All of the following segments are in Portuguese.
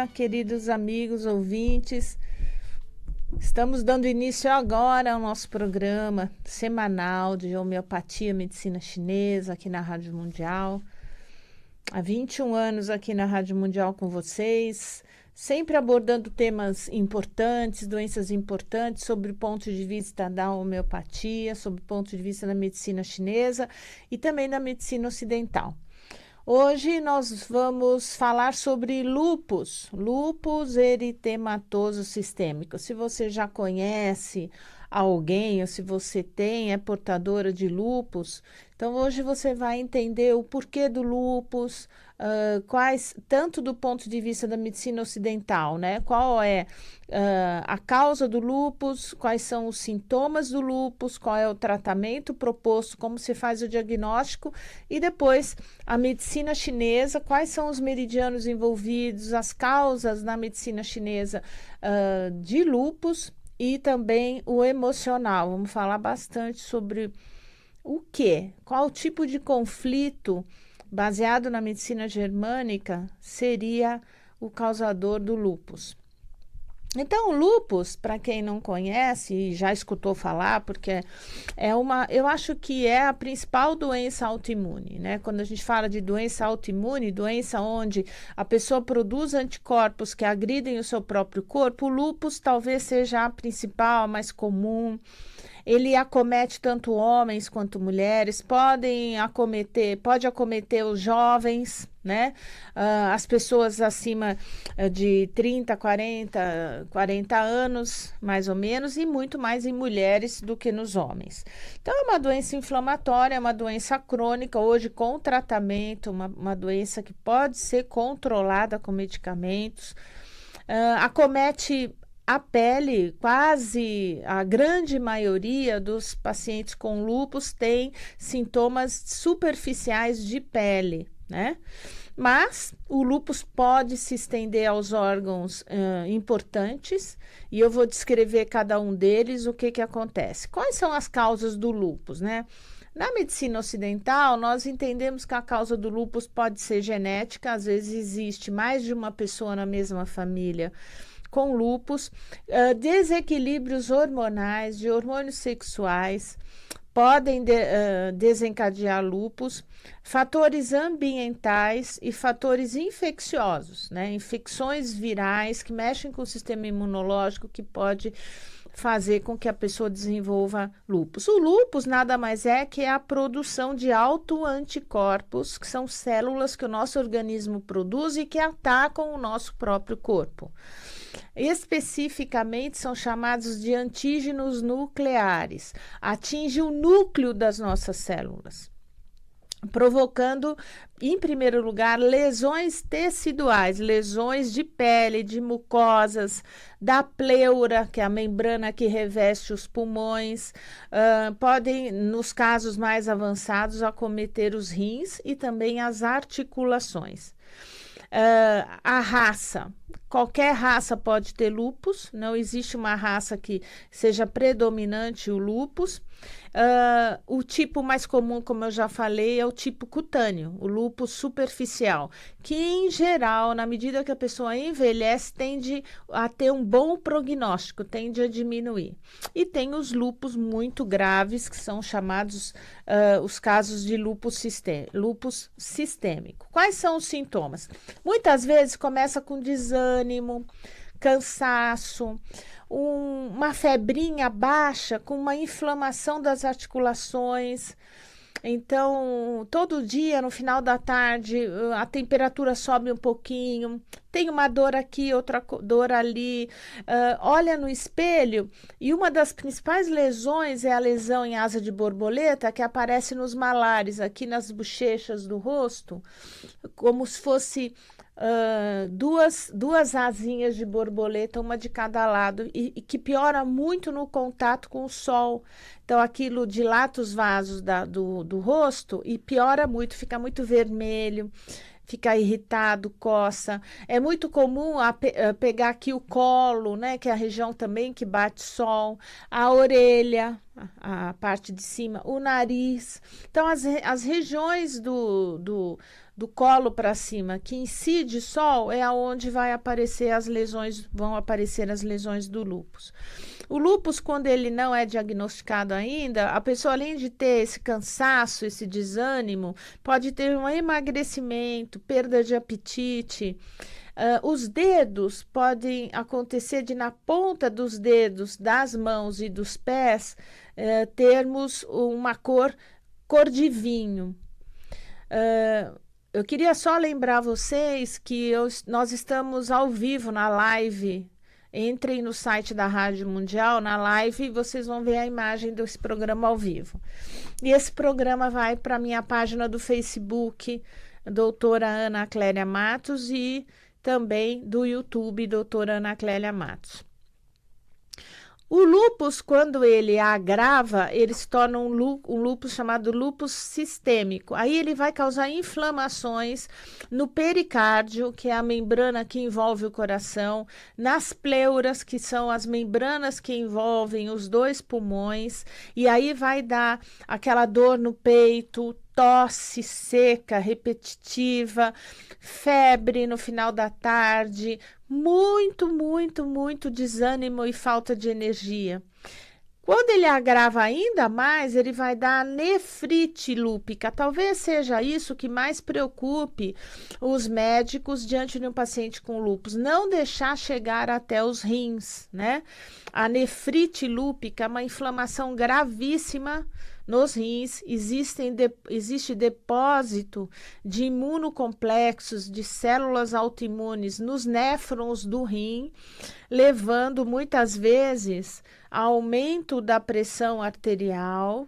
dia, queridos amigos ouvintes. Estamos dando início agora ao nosso programa semanal de homeopatia e medicina chinesa aqui na Rádio Mundial. Há 21 anos aqui na Rádio Mundial com vocês, sempre abordando temas importantes, doenças importantes, sobre o ponto de vista da homeopatia, sobre o ponto de vista da medicina chinesa e também da medicina ocidental. Hoje nós vamos falar sobre lúpus eritematoso sistêmico. Se você já conhece alguém ou se você é portadora de lúpus, então hoje você vai entender o porquê do lúpus, tanto do ponto de vista da medicina ocidental, né? Qual é a causa do lúpus, quais são os sintomas do lúpus, qual é o tratamento proposto, como se faz o diagnóstico e depois a medicina chinesa, quais são os meridianos envolvidos, as causas na medicina chinesa de lúpus e também o emocional. Vamos falar bastante sobre o quê? Qual tipo de conflito baseado na medicina germânica seria o causador do lúpus. Então, o lúpus, para quem não conhece e já escutou falar, porque eu acho que é a principal doença autoimune, né? Quando a gente fala de doença autoimune, doença onde a pessoa produz anticorpos que agridem o seu próprio corpo, o lúpus talvez seja a principal, a mais comum. Ele acomete tanto homens quanto mulheres, pode acometer os jovens, né? As pessoas acima de 30, 40 anos, mais ou menos, e muito mais em mulheres do que nos homens. Então, é uma doença inflamatória, é uma doença crônica, hoje com tratamento, uma doença que pode ser controlada com medicamentos, acomete a pele. Quase a grande maioria dos pacientes com lúpus tem sintomas superficiais de pele, né? Mas o lúpus pode se estender aos órgãos importantes e eu vou descrever cada um deles, o que acontece. Quais são as causas do lúpus, né? Na medicina ocidental, nós entendemos que a causa do lúpus pode ser genética, às vezes existe mais de uma pessoa na mesma família com lúpus, desequilíbrios hormonais, de hormônios sexuais, podem desencadear lúpus, fatores ambientais e fatores infecciosos, né? Infecções virais que mexem com o sistema imunológico, que pode fazer com que a pessoa desenvolva lúpus. O lúpus nada mais é que a produção de autoanticorpos, que são células que o nosso organismo produz e que atacam o nosso próprio corpo. Especificamente são chamados de antígenos nucleares. Atinge o núcleo das nossas células, provocando, em primeiro lugar, lesões teciduais, lesões de pele, de mucosas, da pleura, que é a membrana que reveste os pulmões, podem, nos casos mais avançados, acometer os rins e também as articulações. A raça, qualquer raça pode ter lúpus, não existe uma raça que seja predominante o lúpus. O tipo mais comum, como eu já falei, é o tipo cutâneo, o lúpus superficial, que em geral, na medida que a pessoa envelhece, tende a ter um bom prognóstico, tende a diminuir. E tem os lúpus muito graves, que são chamados os casos de lúpus sistêmico. Quais são os sintomas? Muitas vezes começa com desânimo, cansaço, uma febrinha baixa com uma inflamação das articulações. Então, todo dia, no final da tarde, a temperatura sobe um pouquinho, tem uma dor aqui, outra dor ali, olha no espelho e uma das principais lesões é a lesão em asa de borboleta, que aparece nos malares, aqui nas bochechas do rosto, como se fosse duas asinhas de borboleta, uma de cada lado, e que piora muito no contato com o sol. Então, aquilo dilata os vasos do rosto e piora muito, fica muito vermelho, fica irritado, coça. É muito comum pegar aqui o colo, né, que é a região também que bate sol, a orelha, a parte de cima, o nariz. Então, as regiões do colo para cima que incide sol é aonde vão aparecer as lesões do lúpus. O lúpus, quando ele não é diagnosticado ainda, a pessoa, além de ter esse cansaço, esse desânimo, pode ter um emagrecimento, perda de apetite. Os dedos podem acontecer de, na ponta dos dedos, das mãos e dos pés, termos uma cor de vinho. Eu queria só lembrar vocês que nós estamos ao vivo na live. Entrem no site da Rádio Mundial, na live, e vocês vão ver a imagem desse programa ao vivo. E esse programa vai para a minha página do Facebook, doutora Ana Clélia Matos, e também do YouTube, doutora Ana Clélia Matos. O lúpus, quando ele agrava, ele se torna um lúpus chamado lúpus sistêmico. Aí ele vai causar inflamações no pericárdio, que é a membrana que envolve o coração, nas pleuras, que são as membranas que envolvem os dois pulmões, e aí vai dar aquela dor no peito, tosse seca, repetitiva, febre no final da tarde, muito desânimo e falta de energia. Quando ele agrava ainda mais, ele vai dar nefrite lúpica. Talvez seja isso que mais preocupe os médicos diante de um paciente com lúpus, não deixar chegar até os rins, né? A nefrite lúpica é uma inflamação gravíssima nos rins, existe depósito de imunocomplexos, de células autoimunes nos néfrons do rim, levando muitas vezes a aumento da pressão arterial,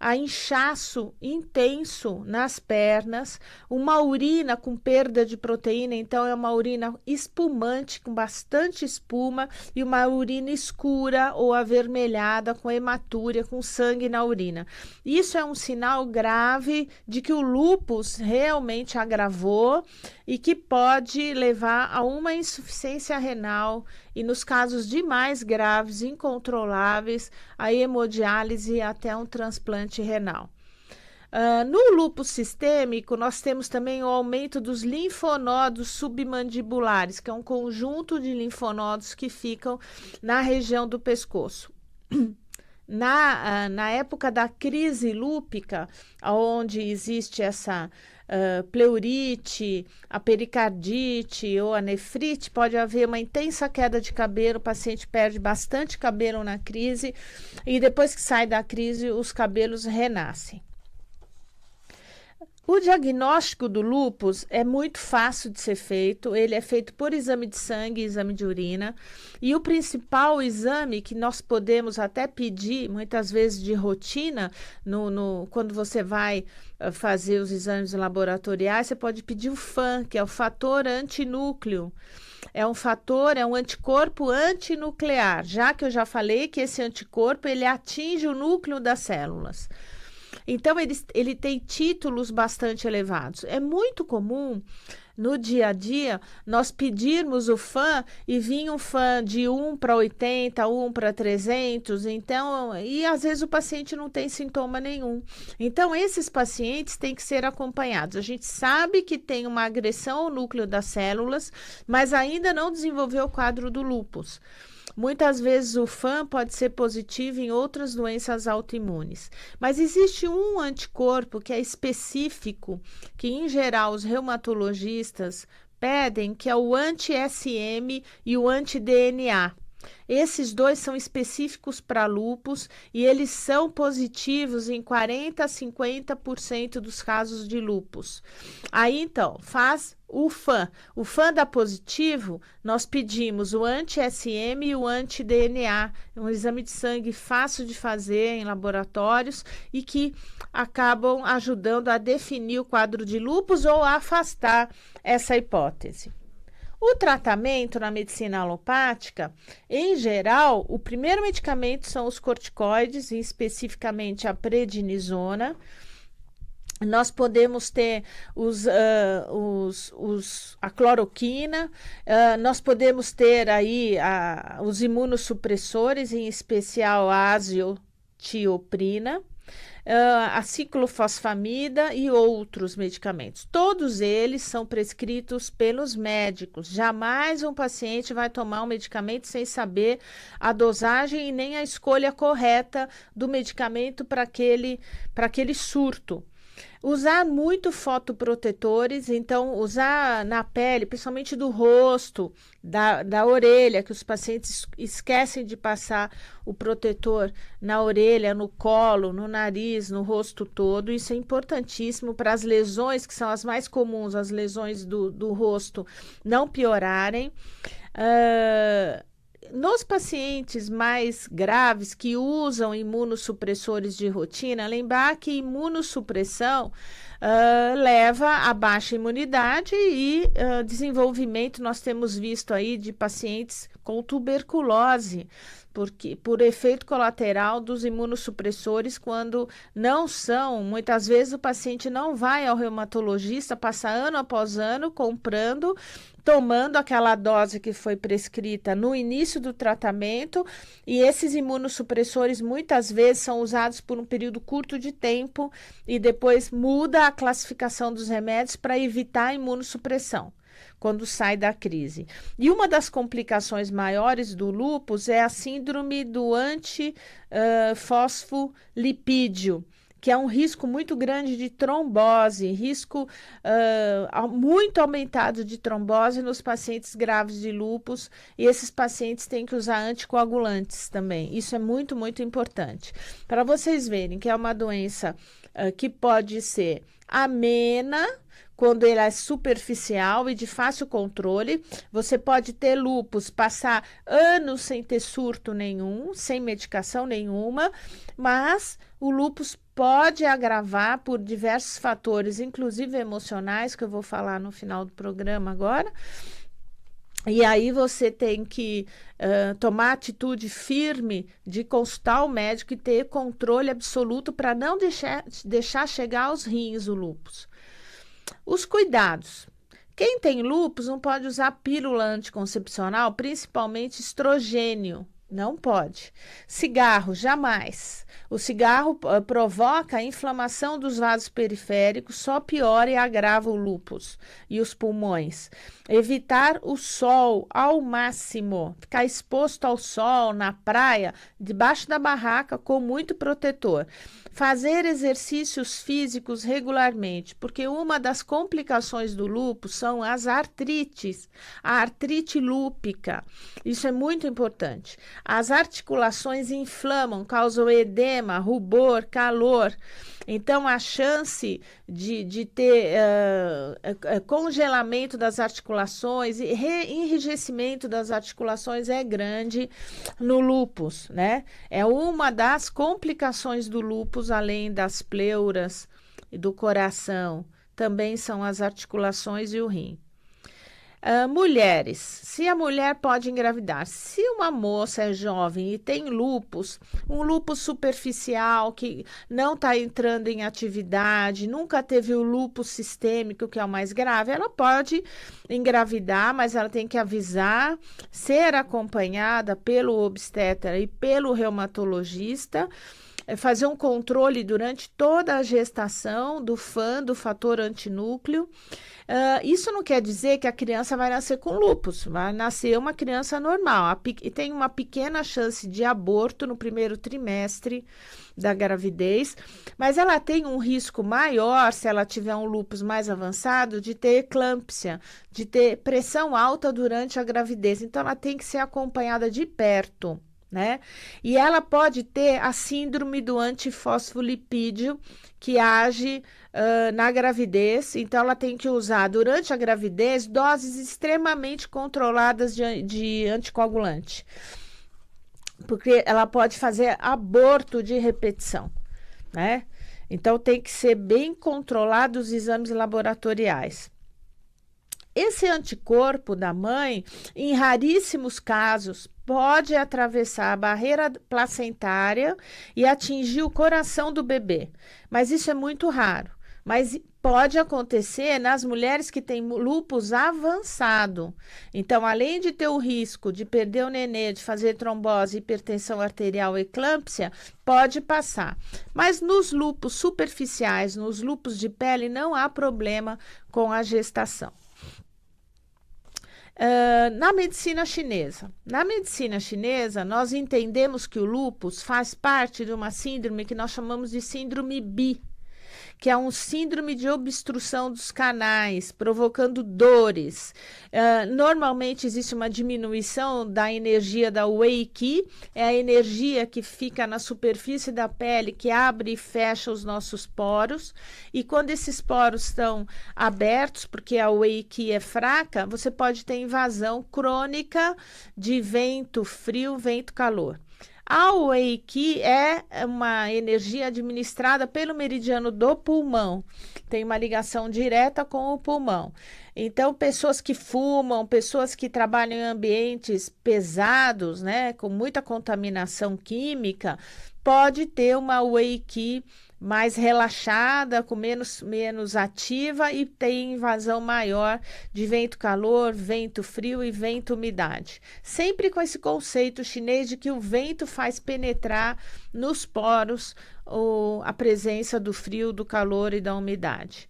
a inchaço intenso nas pernas, uma urina com perda de proteína, então é uma urina espumante, com bastante espuma, e uma urina escura ou avermelhada, com hematúria, com sangue na urina. Isso é um sinal grave de que o lúpus realmente agravou e que pode levar a uma insuficiência renal e, nos casos de mais graves, incontroláveis, a hemodiálise e até um transplante renal. No lúpus sistêmico, nós temos também o aumento dos linfonodos submandibulares, que é um conjunto de linfonodos que ficam na região do pescoço. Na época da crise lúpica, onde existe essa pleurite, a pericardite ou a nefrite, pode haver uma intensa queda de cabelo, o paciente perde bastante cabelo na crise e depois que sai da crise, os cabelos renascem. O diagnóstico do lúpus é muito fácil de ser feito, ele é feito por exame de sangue e exame de urina, e o principal exame que nós podemos até pedir, muitas vezes de rotina, quando você vai fazer os exames laboratoriais, você pode pedir o FAN, que é o fator antinúcleo. É um anticorpo antinuclear, já que eu já falei que esse anticorpo ele atinge o núcleo das células. Então, ele tem títulos bastante elevados. É muito comum, no dia a dia, nós pedirmos o FAN e vir um FAN de 1 para 80, 1 para 300, então, e às vezes o paciente não tem sintoma nenhum. Então, esses pacientes têm que ser acompanhados. A gente sabe que tem uma agressão ao núcleo das células, mas ainda não desenvolveu o quadro do lúpus. Muitas vezes o FAN pode ser positivo em outras doenças autoimunes, mas existe um anticorpo que é específico, que em geral os reumatologistas pedem, que é o anti-SM e o anti-DNA. Esses dois são específicos para lúpus e eles são positivos em 40 a 50% dos casos de lúpus. Aí, então, faz o FAN. O FAN dá positivo, nós pedimos o anti-SM e o anti-DNA, um exame de sangue fácil de fazer em laboratórios e que acabam ajudando a definir o quadro de lúpus ou a afastar essa hipótese. O tratamento na medicina alopática, em geral, o primeiro medicamento são os corticoides, e especificamente a prednisona. Nós podemos ter a cloroquina, nós podemos ter aí os imunossupressores, em especial a azitioprina, a ciclofosfamida e outros medicamentos. Todos eles são prescritos pelos médicos. Jamais um paciente vai tomar um medicamento sem saber a dosagem e nem a escolha correta do medicamento para aquele surto. Usar muito fotoprotetores, então usar na pele, principalmente do rosto, da orelha, que os pacientes esquecem de passar o protetor na orelha, no colo, no nariz, no rosto todo. Isso é importantíssimo para as lesões, que são as mais comuns, as lesões do rosto, não piorarem. Nos pacientes mais graves que usam imunossupressores de rotina, lembrar que imunossupressão leva a baixa imunidade e desenvolvimento. Nós temos visto aí de pacientes com tuberculose, porque por efeito colateral dos imunossupressores, quando não são, muitas vezes o paciente não vai ao reumatologista, passa ano após ano comprando, tomando aquela dose que foi prescrita no início do tratamento, e esses imunossupressores muitas vezes são usados por um período curto de tempo e depois muda a classificação dos remédios para evitar a imunossupressão quando sai da crise. E uma das complicações maiores do lúpus é a síndrome do antifosfolipídio, que é um risco muito grande de trombose, risco muito aumentado de trombose nos pacientes graves de lúpus, e esses pacientes têm que usar anticoagulantes também. Isso é muito, muito importante. Para vocês verem que é uma doença que pode ser amena, quando ele é superficial e de fácil controle. Você pode ter lúpus, passar anos sem ter surto nenhum, sem medicação nenhuma, mas o lúpus pode agravar por diversos fatores, inclusive emocionais, que eu vou falar no final do programa agora. E aí você tem que tomar atitude firme de consultar o médico e ter controle absoluto para não deixar chegar aos rins o lúpus. Os cuidados. Quem tem lúpus não pode usar pílula anticoncepcional, principalmente estrogênio. Não pode. Cigarro, jamais. O cigarro provoca a inflamação dos vasos periféricos, só piora e agrava o lúpus e os pulmões. Evitar o sol ao máximo, ficar exposto ao sol na praia, debaixo da barraca, com muito protetor. Fazer exercícios físicos regularmente, porque uma das complicações do lúpus são as artrites, a artrite lúpica. Isso é muito importante. As articulações inflamam, causam edema, rubor, calor. Então, a chance de ter congelamento das articulações e enrijecimento das articulações é grande no lúpus, né? É uma das complicações do lúpus, além das pleuras e do coração, também são as articulações e o rim. Mulheres, se a mulher pode engravidar, se uma moça é jovem e tem lúpus, um lúpus superficial que não está entrando em atividade, nunca teve o lúpus sistêmico, que é o mais grave, ela pode engravidar, mas ela tem que avisar, ser acompanhada pelo obstetra e pelo reumatologista, fazer um controle durante toda a gestação do FAN, do fator antinúcleo. Isso não quer dizer que a criança vai nascer com lúpus, vai nascer uma criança normal e tem uma pequena chance de aborto no primeiro trimestre da gravidez, mas ela tem um risco maior, se ela tiver um lúpus mais avançado, de ter eclâmpsia, de ter pressão alta durante a gravidez. Então, ela tem que ser acompanhada de perto, né? E ela pode ter a síndrome do antifosfolipídio, que age na gravidez. Então, ela tem que usar durante a gravidez doses extremamente controladas de anticoagulante, porque ela pode fazer aborto de repetição, né? Então, tem que ser bem controlado os exames laboratoriais. Esse anticorpo da mãe, em raríssimos casos, pode atravessar a barreira placentária e atingir o coração do bebê, mas isso é muito raro. mas pode acontecer nas mulheres que têm lúpus avançado. Então, além de ter o risco de perder o nenê, de fazer trombose, hipertensão arterial, eclâmpsia, pode passar. Mas nos lúpus superficiais, nos lúpus de pele, não há problema com a gestação. Na medicina chinesa. Na medicina chinesa, nós entendemos que o lúpus faz parte de uma síndrome que nós chamamos de síndrome Bi, que é um síndrome de obstrução dos canais, provocando dores. Normalmente existe uma diminuição da energia da Wei Qi, é a energia que fica na superfície da pele, que abre e fecha os nossos poros, e quando esses poros estão abertos, porque a Wei Qi é fraca, você pode ter invasão crônica de vento frio, vento calor. A Wei Qi é uma energia administrada pelo meridiano do pulmão, tem uma ligação direta com o pulmão. Então, pessoas que fumam, pessoas que trabalham em ambientes pesados, né, com muita contaminação química, pode ter uma Wei Qi mais relaxada, com menos ativa e tem invasão maior de vento-calor, vento-frio e vento-umidade. Sempre com esse conceito chinês de que o vento faz penetrar nos poros a presença do frio, do calor e da umidade.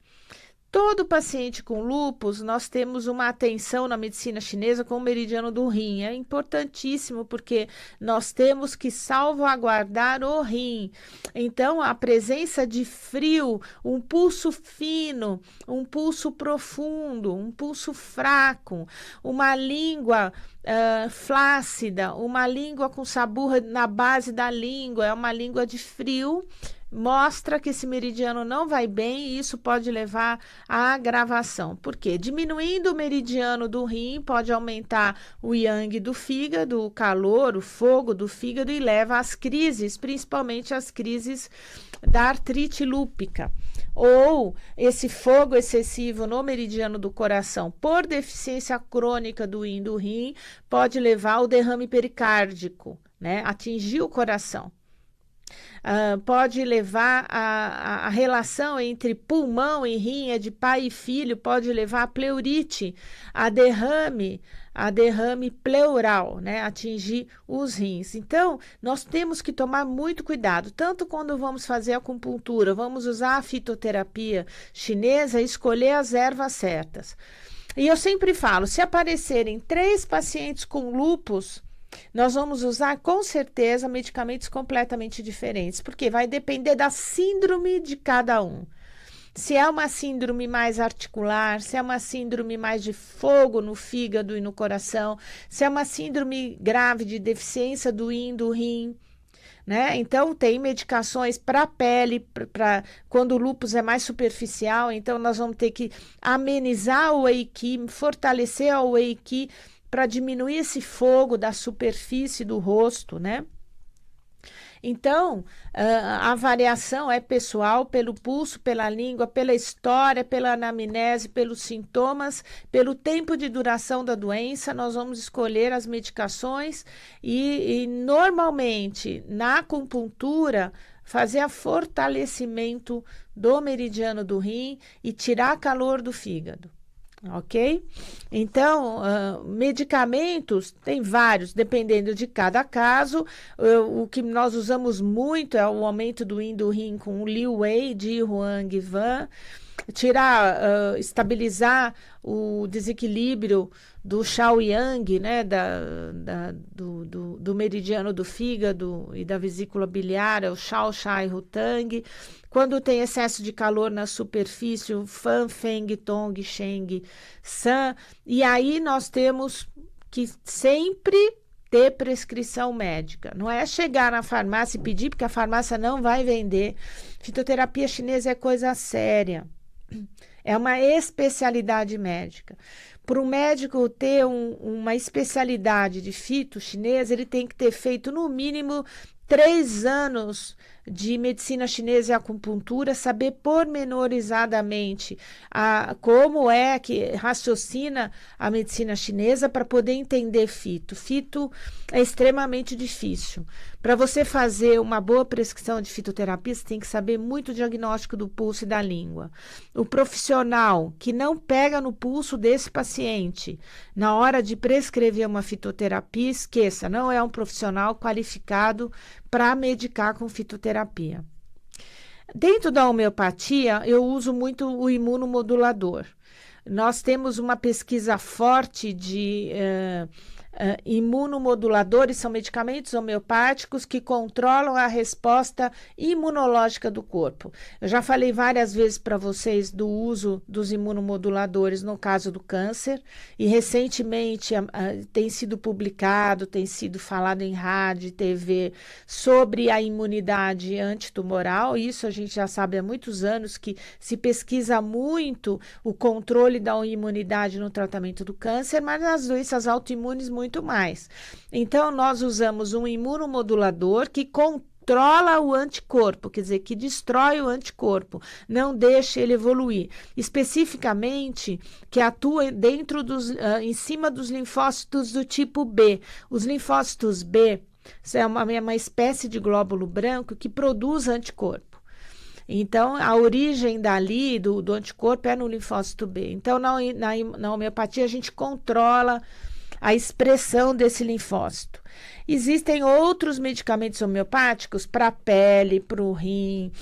Todo paciente com lúpus, nós temos uma atenção na medicina chinesa com o meridiano do rim. É importantíssimo porque nós temos que salvaguardar o rim. Então, a presença de frio, um pulso fino, um pulso profundo, um pulso fraco, uma língua flácida, uma língua com sabor na base da língua, é uma língua de frio, mostra que esse meridiano não vai bem e isso pode levar à agravação. Por quê? Diminuindo o meridiano do rim, pode aumentar o yang do fígado, o calor, o fogo do fígado e leva às crises, principalmente às crises da artrite lúpica. Ou esse fogo excessivo no meridiano do coração, por deficiência crônica do yin do rim, pode levar ao derrame pericárdico, né? Atingir o coração. Pode levar a relação entre pulmão e rim, é de pai e filho, pode levar a pleurite, a derrame pleural, né? Atingir os rins. Então, nós temos que tomar muito cuidado, tanto quando vamos fazer acupuntura, vamos usar a fitoterapia chinesa, escolher as ervas certas. E eu sempre falo, se aparecerem 3 pacientes com lúpus, nós vamos usar com certeza medicamentos completamente diferentes, porque vai depender da síndrome de cada um. Se é uma síndrome mais articular, se é uma síndrome mais de fogo no fígado e no coração, se é uma síndrome grave de deficiência do yin, do rim, né? Então, tem medicações para a pele, quando o lúpus é mais superficial, então nós vamos ter que amenizar o Wei Qi, fortalecer o Wei Qi, para diminuir esse fogo da superfície do rosto, né? Então, a variação é pessoal pelo pulso, pela língua, pela história, pela anamnese, pelos sintomas, pelo tempo de duração da doença. Nós vamos escolher as medicações e normalmente, na acupuntura, fazer o fortalecimento do meridiano do rim e tirar calor do fígado. Ok? Então, medicamentos, tem vários, dependendo de cada caso. O que nós usamos muito é o aumento do yin do rim com o Liu Wei, de Huang Van, estabilizar o desequilíbrio do Shao Yang, né, do meridiano do fígado e da vesícula biliar, é o Shao Shai Rutang. Quando tem excesso de calor na superfície, o Fan, Feng, Tong, Sheng, San. E aí nós temos que sempre ter prescrição médica. Não é chegar na farmácia e pedir, porque a farmácia não vai vender. Fitoterapia chinesa é coisa séria. É uma especialidade médica. Para um médico ter uma especialidade de fito chinesa, ele tem que ter feito no mínimo 3 anos de medicina chinesa e acupuntura, saber pormenorizadamente como é que raciocina a medicina chinesa para poder entender fito. Fito é extremamente difícil, Para você fazer uma boa prescrição de fitoterapia, você tem que saber muito o diagnóstico do pulso e da língua. O profissional que não pega no pulso desse paciente na hora de prescrever uma fitoterapia, esqueça, não é um profissional qualificado para medicar com fitoterapia. Dentro da homeopatia, eu uso muito o imunomodulador. Nós temos uma pesquisa forte de imunomoduladores, são medicamentos homeopáticos que controlam a resposta imunológica do corpo. Eu já falei várias vezes para vocês do uso dos imunomoduladores no caso do câncer, e recentemente tem sido publicado, tem sido falado em rádio, TV, sobre a imunidade antitumoral. Isso a gente já sabe há muitos anos que se pesquisa muito o controle da imunidade no tratamento do câncer, mas nas doenças autoimunes muito mais. Então, nós usamos um imunomodulador que controla o anticorpo, quer dizer, que destrói o anticorpo, não deixa ele evoluir. Especificamente, que atua dentro em cima dos linfócitos do tipo B. Os linfócitos B são uma espécie de glóbulo branco que produz anticorpo. Então, a origem dali do anticorpo é no linfócito B. Então, na homeopatia, a gente controla a expressão desse linfócito. Existem outros medicamentos homeopáticos para a pele, para o rim,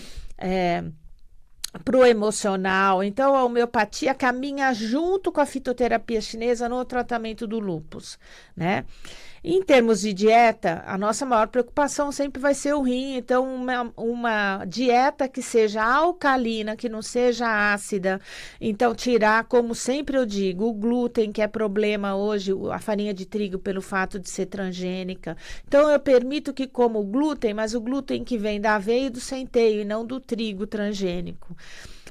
para o emocional. Então, a homeopatia caminha junto com a fitoterapia chinesa no tratamento do lúpus, né? Em termos de dieta, a nossa maior preocupação sempre vai ser o rim. Então, uma dieta que seja alcalina, que não seja ácida. Então, tirar, como sempre eu digo, o glúten, que é problema hoje, a farinha de trigo, pelo fato de ser transgênica. Então, eu permito que coma o glúten, mas o glúten que vem da aveia e do centeio, e não do trigo transgênico.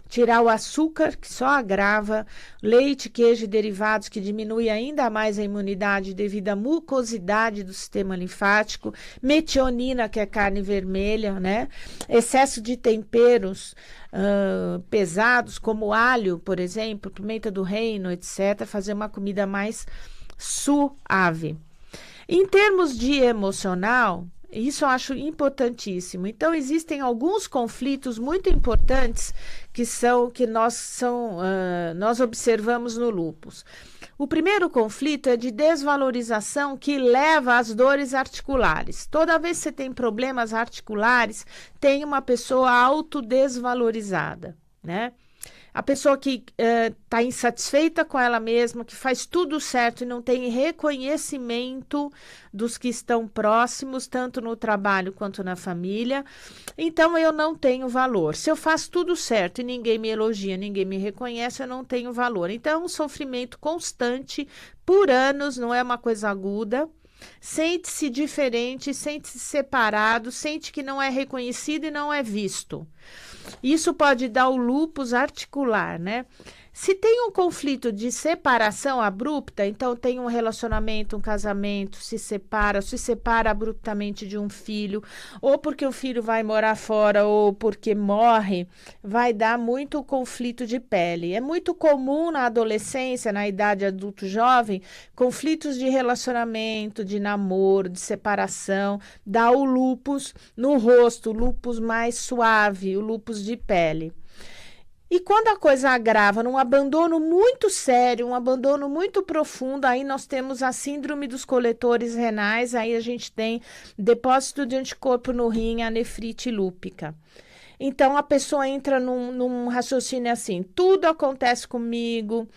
Tirar o açúcar, que só agrava, leite, queijo e derivados, que diminui ainda mais a imunidade devido à mucosidade do sistema linfático, metionina, que é carne vermelha, né? Excesso de temperos pesados, como alho, por exemplo, pimenta do reino, etc., fazer uma comida mais suave. Em termos de emocional, isso eu acho importantíssimo. Então, existem alguns conflitos muito importantes que nós observamos no lúpus. O primeiro conflito é de desvalorização que leva às dores articulares. Toda vez que você tem problemas articulares, tem uma pessoa autodesvalorizada, né? A pessoa que está insatisfeita com ela mesma, que faz tudo certo e não tem reconhecimento dos que estão próximos, tanto no trabalho quanto na família. Então, eu não tenho valor. Se eu faço tudo certo e ninguém me elogia, ninguém me reconhece, eu não tenho valor. Então, é um sofrimento constante por anos, não é uma coisa aguda. Sente-se diferente, sente-se separado, sente que não é reconhecido e não é visto. Isso pode dar o lúpus articular, né? Se tem um conflito de separação abrupta, então tem um relacionamento, um casamento, se separa abruptamente de um filho, ou porque o filho vai morar fora, ou porque morre, vai dar muito conflito de pele. É muito comum na adolescência, na idade adulto-jovem, conflitos de relacionamento, de namoro, de separação, dá o lúpus no rosto, o lúpus mais suave, o lúpus de pele. E quando a coisa agrava num abandono muito sério, um abandono muito profundo, aí nós temos a síndrome dos coletores renais, aí a gente tem depósito de anticorpo no rim, a nefrite lúpica. Então, a pessoa entra num raciocínio assim, tudo acontece comigo,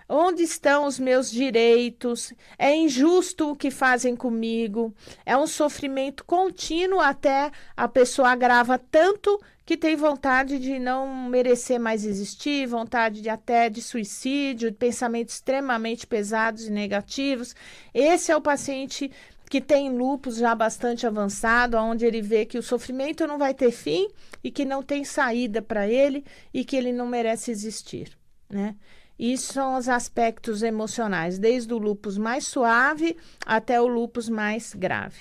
onde estão os meus direitos? É injusto o que fazem comigo. É um sofrimento contínuo até a pessoa agrava tanto que tem vontade de não merecer mais existir, vontade até de suicídio, de pensamentos extremamente pesados e negativos. Esse é o paciente que tem lúpus já bastante avançado, onde ele vê que o sofrimento não vai ter fim e que não tem saída para ele e que ele não merece existir, né? Isso são os aspectos emocionais, desde o lúpus mais suave até o lúpus mais grave.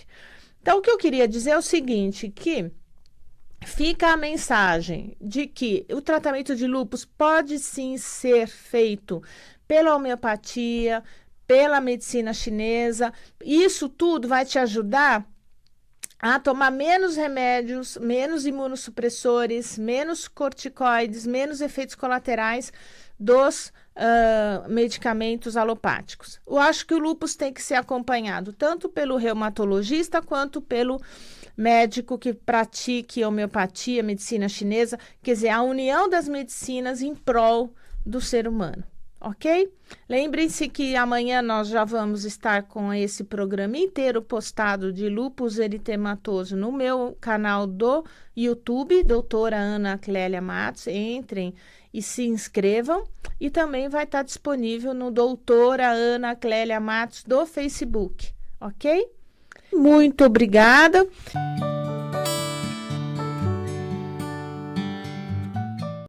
Então, o que eu queria dizer é o seguinte, que fica a mensagem de que o tratamento de lúpus pode sim ser feito pela homeopatia, pela medicina chinesa. Isso tudo vai te ajudar a tomar menos remédios, menos imunossupressores, menos corticoides, menos efeitos colaterais dos medicamentos alopáticos. Eu acho que o lúpus tem que ser acompanhado tanto pelo reumatologista quanto pelo médico que pratique homeopatia, medicina chinesa, quer dizer, a união das medicinas em prol do ser humano. Ok? Lembrem-se que amanhã nós já vamos estar com esse programa inteiro postado de lúpus eritematoso no meu canal do YouTube, doutora Ana Clélia Matos. Entrem e se inscrevam. E também vai estar disponível no doutora Ana Clélia Matos do Facebook. Ok? Muito obrigada.